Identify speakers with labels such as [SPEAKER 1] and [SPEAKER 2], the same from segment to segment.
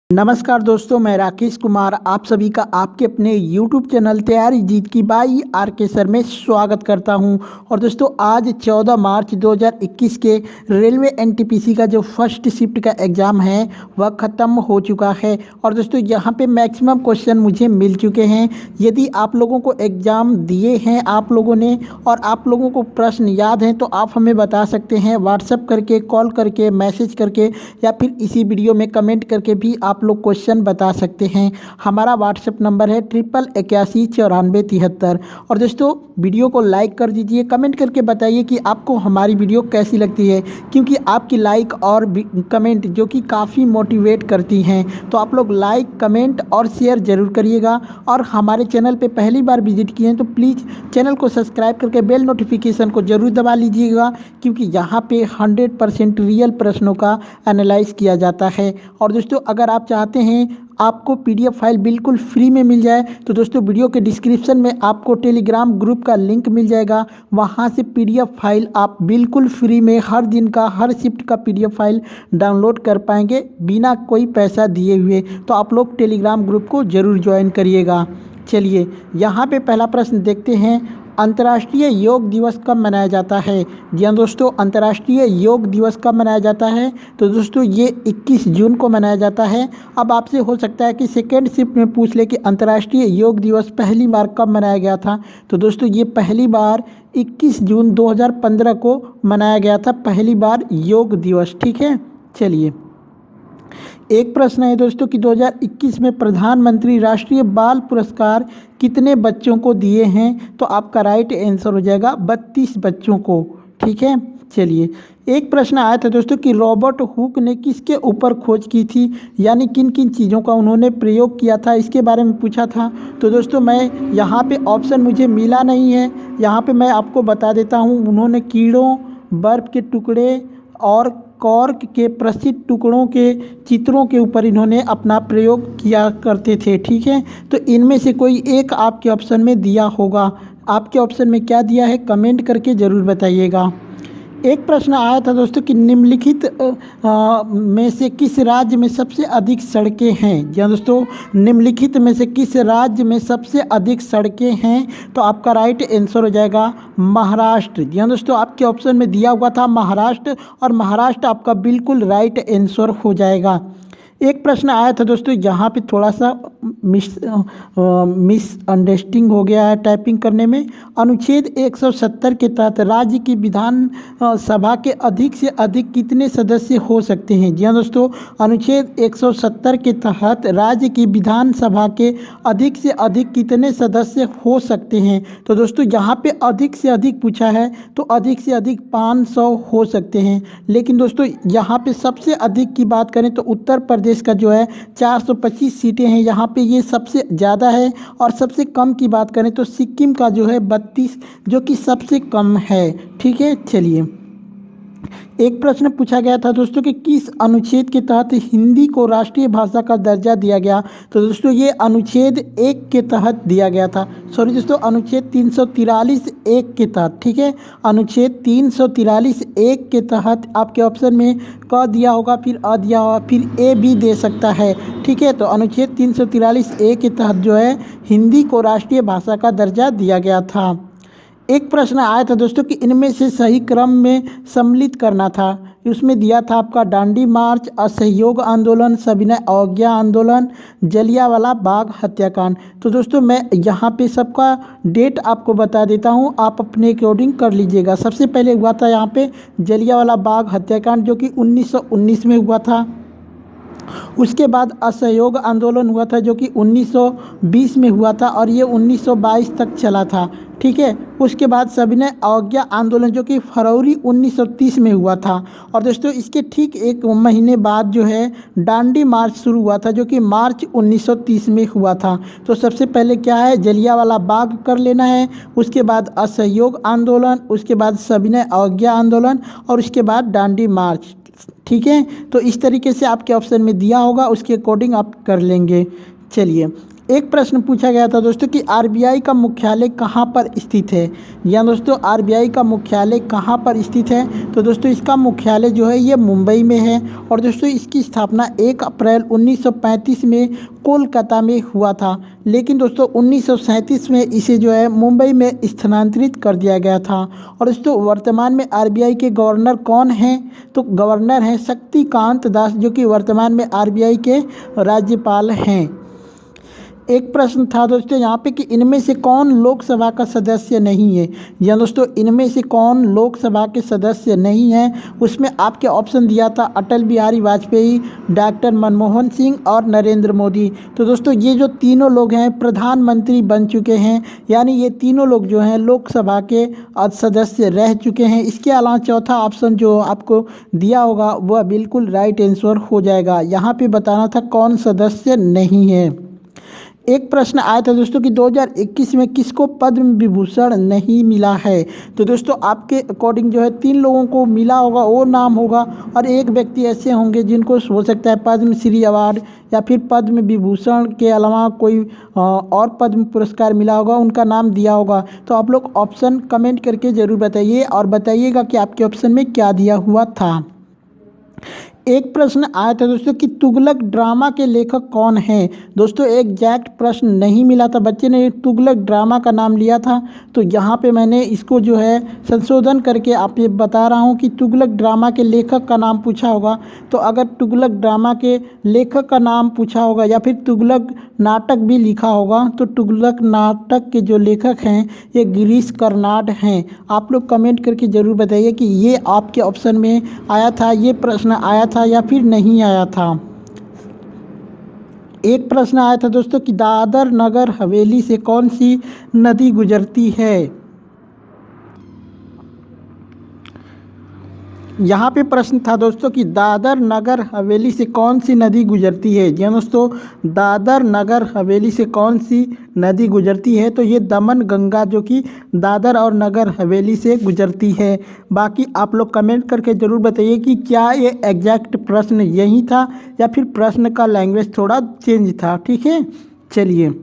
[SPEAKER 1] नमस्कार दोस्तों, मैं राकेश कुमार आप सभी का आपके अपने YouTube चैनल तैयारी जीत की बाई आर सर में स्वागत करता हूं। और दोस्तों आज 14 मार्च 2021 के रेलवे एनटीपीसी का जो फर्स्ट शिफ्ट का एग्ज़ाम है वह ख़त्म हो चुका है। और दोस्तों यहां पे मैक्सिमम क्वेश्चन मुझे मिल चुके हैं। यदि आप लोगों को एग्ज़ाम दिए हैं आप लोगों ने और आप लोगों को प्रश्न याद हैं तो आप हमें बता सकते हैं व्हाट्सएप करके, कॉल करके, मैसेज करके या फिर इसी वीडियो में कमेंट करके भी आप लोग क्वेश्चन बता सकते हैं। हमारा व्हाट्सएप नंबर है 88819493। और दोस्तों वीडियो को लाइक कर दीजिए, कमेंट करके बताइए कि आपको हमारी वीडियो कैसी लगती है, क्योंकि आपकी लाइक और कमेंट जो कि काफ़ी मोटिवेट करती हैं। तो आप लोग लाइक, कमेंट और शेयर ज़रूर करिएगा। और हमारे चैनल पे पहली बार विजिट किए हैं तो प्लीज़ चैनल को सब्सक्राइब करके बेल नोटिफिकेशन को ज़रूर दबा लीजिएगा, क्योंकि यहाँ पे 100% रियल प्रश्नों का एनालाइज किया जाता है। और दोस्तों अगर आप चाहते हैं आपको पीडीएफ फाइल बिल्कुल फ्री में मिल जाए तो दोस्तों वीडियो के डिस्क्रिप्शन में आपको टेलीग्राम ग्रुप का लिंक मिल जाएगा। वहां से पीडीएफ फाइल आप बिल्कुल फ्री में हर दिन का, हर शिफ्ट का पीडीएफ फाइल डाउनलोड कर पाएंगे बिना कोई पैसा दिए हुए। तो आप लोग टेलीग्राम ग्रुप को ज़रूर ज्वाइन करिएगा। चलिए यहाँ पे पहला प्रश्न देखते हैं, अंतर्राष्ट्रीय योग दिवस कब मनाया जाता है। जी हाँ दोस्तों, अंतर्राष्ट्रीय योग दिवस कब मनाया जाता है तो दोस्तों ये 21 जून को मनाया जाता है। अब आपसे हो सकता है कि सेकेंड शिफ्ट में पूछ ले कि अंतर्राष्ट्रीय योग दिवस पहली बार कब मनाया गया था। तो दोस्तों ये पहली बार 21 जून 2015 को मनाया गया था, पहली बार योग दिवस। ठीक है, चलिए एक प्रश्न है दोस्तों कि 2021 में प्रधानमंत्री राष्ट्रीय बाल पुरस्कार कितने बच्चों को दिए हैं। तो आपका राइट आंसर हो जाएगा 32 बच्चों को। ठीक है, चलिए एक प्रश्न आया था दोस्तों कि रॉबर्ट हुक ने किसके ऊपर खोज की थी, यानी किन किन चीज़ों का उन्होंने प्रयोग किया था, इसके बारे में पूछा था। तो दोस्तों मैं यहाँ पे ऑप्शन मुझे मिला नहीं है, यहाँ पे मैं आपको बता देता हूँ। उन्होंने कीड़ों, बर्फ़ के टुकड़े और कॉर्क के प्रसिद्ध टुकड़ों के चित्रों के ऊपर इन्होंने अपना प्रयोग किया करते थे। ठीक है, तो इनमें से कोई एक आपके ऑप्शन में दिया होगा। आपके ऑप्शन में क्या दिया है कमेंट करके ज़रूर बताइएगा। एक प्रश्न आया था दोस्तों कि निम्नलिखित में से किस राज्य में सबसे अधिक सड़कें हैं। जी हाँ दोस्तों, निम्नलिखित में से किस राज्य में सबसे अधिक सड़कें हैं। तो आपका राइट आंसर हो जाएगा महाराष्ट्र। जी हाँ दोस्तों, आपके ऑप्शन में दिया हुआ था महाराष्ट्र और महाराष्ट्र आपका बिल्कुल राइट आंसर हो जाएगा। एक प्रश्न आया था दोस्तों, यहाँ पे थोड़ा सा मिसअंडरस्टैंडिंग हो गया है टाइपिंग करने में। अनुच्छेद 170 के तहत राज्य की विधान सभा के अधिक से अधिक कितने सदस्य हो सकते हैं। जी हाँ दोस्तों, अनुच्छेद 170 के तहत राज्य की विधान सभा के अधिक से अधिक कितने सदस्य हो सकते हैं। तो दोस्तों यहाँ पे अधिक से अधिक पूछा है तो अधिक से अधिक 500 हो सकते हैं। लेकिन दोस्तों यहाँ पे सबसे अधिक की बात करें तो उत्तर प्रदेश का जो है 425 सीटें हैं, यहाँ पे ये सबसे ज़्यादा है। और सबसे कम की बात करें तो सिक्किम का जो है 32, जो कि सबसे कम है। ठीक है, चलिए एक प्रश्न पूछा गया था दोस्तों कि किस अनुच्छेद के तहत हिंदी को राष्ट्रीय भाषा का दर्जा दिया गया। तो दोस्तों ये अनुच्छेद 1 के तहत दिया गया था। सॉरी दोस्तों, अनुच्छेद 343 1 के तहत। ठीक है, अनुच्छेद 343 1 के तहत आपके ऑप्शन में क दिया होगा, फिर अ दिया होगा, फिर ए भी दे सकता है। ठीक है, तो अनुच्छेद 343 1 के तहत जो है हिंदी को राष्ट्रीय भाषा का दर्जा दिया गया था। एक प्रश्न आया था दोस्तों कि इनमें से सही क्रम में सम्मिलित करना था। उसमें दिया था आपका दांडी मार्च, असहयोग आंदोलन, सविनय अवज्ञा आंदोलन, जलियांवाला बाग हत्याकांड। तो दोस्तों मैं यहाँ पे सबका डेट आपको बता देता हूँ, आप अपने अकॉर्डिंग कर लीजिएगा। सबसे पहले हुआ था यहाँ पे जलियांवाला बाग हत्याकांड जो कि 1919 में हुआ था। उसके बाद असहयोग आंदोलन हुआ था जो कि 1920 में हुआ था और ये 1922 तक चला था। ठीक है, उसके बाद सविनय अवज्ञा आंदोलन जो कि फरवरी 1930 में हुआ था। और दोस्तों इसके ठीक एक महीने बाद जो है दांडी मार्च शुरू हुआ था जो कि मार्च 1930 में हुआ था। तो सबसे पहले क्या है, जलियांवाला बाग कर लेना है, उसके बाद असहयोग आंदोलन, उसके बाद सविनय अवज्ञा आंदोलन और उसके बाद दांडी मार्च। ठीक है, तो इस तरीके से आपके ऑप्शन में दिया होगा, उसके अकॉर्डिंग आप कर लेंगे। चलिए एक प्रश्न पूछा गया था दोस्तों कि आरबीआई का मुख्यालय कहाँ पर स्थित है। या दोस्तों आरबीआई का मुख्यालय कहाँ पर स्थित है, तो दोस्तों इसका मुख्यालय जो है ये मुंबई में है। और दोस्तों इसकी स्थापना 1 अप्रैल 1935 में कोलकाता में हुआ था, लेकिन दोस्तों 1937 में इसे जो है मुंबई में स्थानांतरित कर दिया गया था। और दोस्तों वर्तमान में आरबीआई के गवर्नर कौन हैं, तो गवर्नर हैं शक्तिकांत दास, जो कि वर्तमान में आरबीआई के राज्यपाल हैं। एक प्रश्न था दोस्तों यहाँ पे कि इनमें से कौन लोकसभा का सदस्य नहीं है। या दोस्तों इनमें से कौन लोकसभा के सदस्य नहीं है, उसमें आपके ऑप्शन दिया था अटल बिहारी वाजपेयी, डॉक्टर मनमोहन सिंह और नरेंद्र मोदी। तो दोस्तों ये जो तीनों लोग हैं प्रधानमंत्री बन चुके हैं, यानी ये तीनों लोग जो हैं लोकसभा के सदस्य रह चुके हैं। इसके अलावा चौथा ऑप्शन जो आपको दिया होगा वह बिल्कुल राइट आंसर हो जाएगा। यहाँ पे बताना था कौन सदस्य नहीं है। एक प्रश्न आया था दोस्तों कि 2021 में किसको पद्म विभूषण नहीं मिला है। तो दोस्तों आपके अकॉर्डिंग जो है 3 लोगों को मिला होगा, वो नाम होगा, और एक व्यक्ति ऐसे होंगे जिनको हो सकता है पद्म श्री अवार्ड या फिर पद्म विभूषण के अलावा कोई और पद्म पुरस्कार मिला होगा, उनका नाम दिया होगा। तो आप लोग ऑप्शन कमेंट करके ज़रूर बताइए और बताइएगा कि आपके ऑप्शन में क्या दिया हुआ था। एक प्रश्न आया था दोस्तों कि तुगलक ड्रामा के लेखक कौन हैं। दोस्तों एग्जैक्ट प्रश्न नहीं मिला था, बच्चे ने तुगलक ड्रामा का नाम लिया था, तो यहाँ पे मैंने इसको जो है संशोधन करके आप ये बता रहा हूँ कि तुगलक ड्रामा के लेखक का नाम पूछा होगा। तो अगर तुगलक ड्रामा के लेखक का नाम पूछा होगा या फिर तुगलक नाटक भी लिखा होगा, तो तुगलक नाटक के जो लेखक हैं ये गिरीश कर्नाड हैं। आप लोग कमेंट करके ज़रूर बताइए कि ये आपके ऑप्शन में आया था, ये प्रश्न आया था या फिर नहीं आया था। एक प्रश्न आया था दोस्तों कि दादर नगर हवेली से कौन सी नदी गुजरती है। यहाँ पे प्रश्न था दोस्तों कि दादर नगर हवेली से कौन सी नदी गुजरती है। जी दोस्तों दादर नगर हवेली से कौन सी नदी गुजरती है, तो ये दमन गंगा जो कि दादर और नगर हवेली से गुजरती है। बाकी आप लोग कमेंट करके ज़रूर बताइए कि क्या ये एग्जैक्ट प्रश्न यही था या फिर प्रश्न का लैंग्वेज थोड़ा चेंज था। ठीक है, चलिए।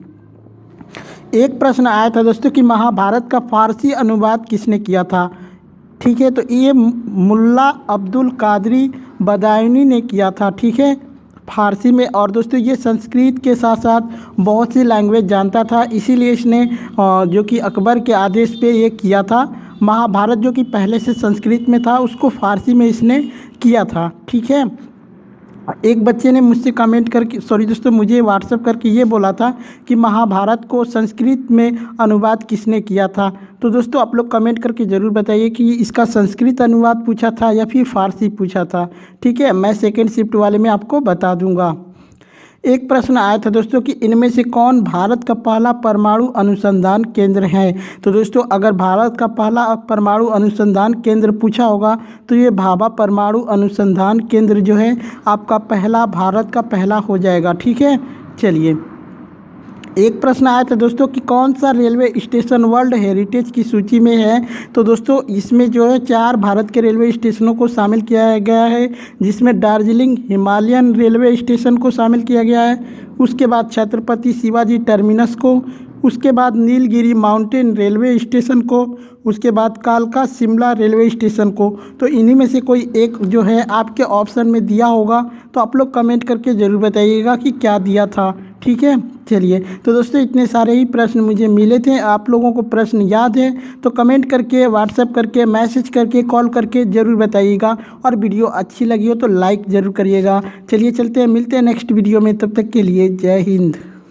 [SPEAKER 1] एक प्रश्न आया था दोस्तों कि महाभारत का फारसी अनुवाद किसने किया था। ठीक है, तो ये मुल्ला अब्दुल कादरी बदायूनी ने किया था। ठीक है, फारसी में। और दोस्तों ये संस्कृत के साथ साथ बहुत सी लैंग्वेज जानता था, इसीलिए इसने जो कि अकबर के आदेश पे ये किया था। महाभारत जो कि पहले से संस्कृत में था उसको फारसी में इसने किया था। ठीक है, एक बच्चे ने मुझसे कमेंट करके दोस्तों मुझे व्हाट्सएप करके ये बोला था कि महाभारत को संस्कृत में अनुवाद किसने किया था। तो दोस्तों आप लोग कमेंट करके ज़रूर बताइए कि इसका संस्कृत अनुवाद पूछा था या फिर फारसी पूछा था। ठीक है, मैं सेकेंड शिफ्ट वाले में आपको बता दूंगा। एक प्रश्न आया था दोस्तों कि इनमें से कौन भारत का पहला परमाणु अनुसंधान केंद्र है। तो दोस्तों अगर भारत का पहला परमाणु अनुसंधान केंद्र पूछा होगा तो ये भाभा परमाणु अनुसंधान केंद्र जो है आपका पहला, भारत का पहला हो जाएगा। ठीक है, चलिए। एक प्रश्न आया था दोस्तों कि कौन सा रेलवे स्टेशन वर्ल्ड हेरिटेज की सूची में है। तो दोस्तों इसमें जो है 4 भारत के रेलवे स्टेशनों को शामिल किया गया है, जिसमें दार्जिलिंग हिमालयन रेलवे स्टेशन को शामिल किया गया है, उसके बाद छत्रपति शिवाजी टर्मिनस को, उसके बाद नीलगिरी माउंटेन रेलवे स्टेशन को, उसके बाद कालका शिमला रेलवे स्टेशन को। तो इन्हीं में से कोई एक जो है आपके ऑप्शन में दिया होगा, तो आप लोग कमेंट करके ज़रूर बताइएगा कि क्या दिया था। ठीक है, चलिए। तो दोस्तों इतने सारे ही प्रश्न मुझे मिले थे। आप लोगों को प्रश्न याद है तो कमेंट करके, व्हाट्सएप करके, मैसेज करके, कॉल करके ज़रूर बताइएगा। और वीडियो अच्छी लगी हो तो लाइक ज़रूर करिएगा। चलिए चलते हैं, मिलते हैं नेक्स्ट वीडियो में, तब तक के लिए जय हिंद।